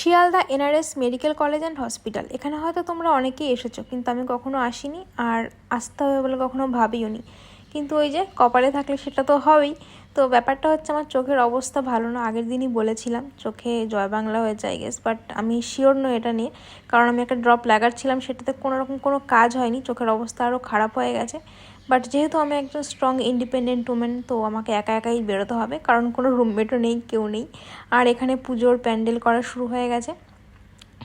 Sealdah NRS medical college and hospital, এখানে হয়তো তোমরা অনেকেই এসেছো, কিন্তু আমি কখনো আসিনি আর আসতে হবে বলে কখনো ভাবিও নি। কিন্তু ওই যে কপালে থাকলে সেটা তো হবেই। তো ব্যাপারটা হচ্ছে, আমার চোখের অবস্থা ভালো না। আগের দিনই বলেছিলাম চোখে জয় বাংলা হয়েছে আই গেস, বাট আমি শিওর নই এটা নিয়ে, কারণ আমি একটা ড্রপ লাগাচ্ছিলাম, সেটাতে কোনোরকম কোনো কাজ হয়নি, চোখের অবস্থা আরও খারাপ হয়ে গেছে। বাট যেহেতু আমি একজন স্ট্রং ইন্ডিপেন্ডেন্ট উমেন, তো আমাকে একা একাই বেরোতে হবে, কারণ কোনো রুমমেটও নেই, কেউ নেই। আর এখানে পুজোর প্যান্ডেল করা শুরু হয়ে গেছে।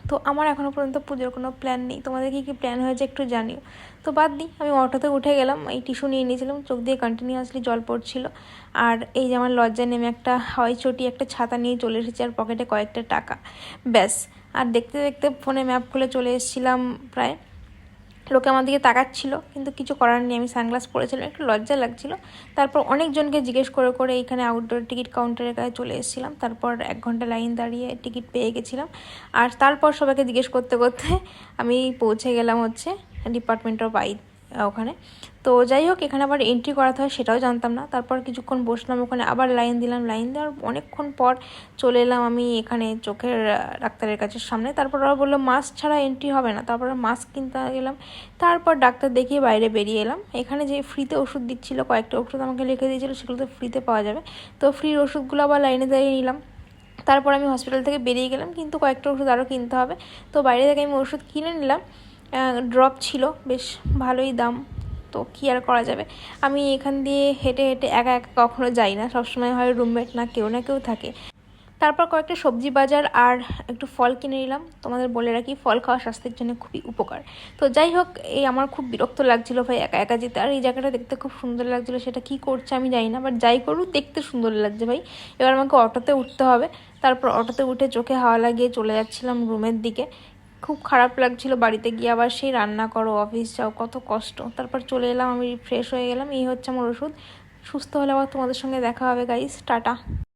তো আমার এখনও পর্যন্ত পুজোর কোনো প্ল্যান নেই। তোমাদের কী কী প্ল্যান হয়েছে একটু জানিও। তো বাদ দিই, আমি অটোতে উঠে গেলাম, এই টিস্যু নিয়ে নিয়েছিলাম, চোখ দিয়ে কন্টিনিউয়াসলি জল পড়ছিল। আর এই যে আমার লজ্জায় নেমে একটা হাওয়াই চটি, একটা ছাতা নিয়ে চলে এসেছি, আর পকেটে কয়েকটা টাকা, ব্যাস। আর দেখতে দেখতে ফোনে ম্যাপ খুলে চলে এসেছিলাম প্রায়। লোকে আমার দিকে তাকাচ্ছিল, কিন্তু কিছু করার নেই, আমি সানগ্লাস পরেছিলাম, একটু লজ্জা লাগছিল। তারপর অনেকজনকে জিজ্ঞেস করে করে এইখানে আউটডোর টিকিট কাউন্টারের কাছে চলে এসেছিলাম। তারপর 1 ঘন্টা লাইন দাঁড়িয়ে টিকিট পেয়ে গেছিলাম। আর তারপর সবাইকে জিজ্ঞেস করতে করতে আমি পৌঁছে গেলাম হচ্ছে ডিপার্টমেন্ট অফ আই ওখানে। তো যাই হোক, এখানে আবার এন্ট্রি করাতে হয় সেটাও জানতাম না। তারপর কিছুক্ষণ বসলাম ওখানে, আবার লাইন দিলাম, লাইন দেওয়ার অনেকক্ষণ পর চলে এলাম আমি এখানে চোখের ডাক্তারের কাছে সামনে। তারপর ওরা বললো মাস্ক ছাড়া এন্ট্রি হবে না। তারপর মাস্ক কিনতে গেলাম, তারপর ডাক্তার দেখিয়ে বাইরে বেরিয়ে এলাম। এখানে যে ফ্রিতে ওষুধ দিচ্ছিলো, কয়েকটা ওষুধ আমাকে লিখে দিয়েছিলো, সেগুলো তো ফ্রিতে পাওয়া যাবে। তো ফ্রির ওষুধগুলো আবার লাইনে দাঁড়িয়ে নিলাম। তারপর আমি হসপিটাল থেকে বেরিয়ে গেলাম, কিন্তু কয়েকটা ওষুধ আরও কিনতে হবে। তো বাইরে থেকে আমি ওষুধ কিনে নিলাম। ড্রপ ছিল, বেশ ভালোই দাম। তো কী আর করা যাবে, আমি এখান দিয়ে হেঁটে হেঁটে একা একা কখনো যাই না, সবসময় হয় রুমমেট না কেউ থাকে। তারপর কয়েকটা সবজি বাজার আর একটু ফল কিনে নিলাম। তোমাদের বলে রাখি, ফল খাওয়া স্বাস্থ্যের জন্য খুবই উপকার। তো যাই হোক, এই আমার খুব বিরক্ত লাগছিলো ভাই একা একা যেতে। আর এই জায়গাটা দেখতে খুব সুন্দর লাগছিলো, সেটা কি করছে আমি জানি না, বাট যাই করুক দেখতে সুন্দর লাগছে ভাই। এবার আমাকে অটোতে উঠতে হবে। তারপর অটোতে উঠে চোখে হাওয়া লাগিয়ে চলে যাচ্ছিলাম রুমের দিকে। খুব খারাপ লাগছিল, বাড়িতে গিয়ে আবার সেই রান্না করো, অফিস যাও, কত কষ্ট। তারপর চলে এলাম, আমি ফ্রেশ হয়ে গেলাম। এই হচ্ছে আমার ওষুধ। সুস্থ হলে আবার তোমাদের সঙ্গে দেখা হবে গাইস, টাটা।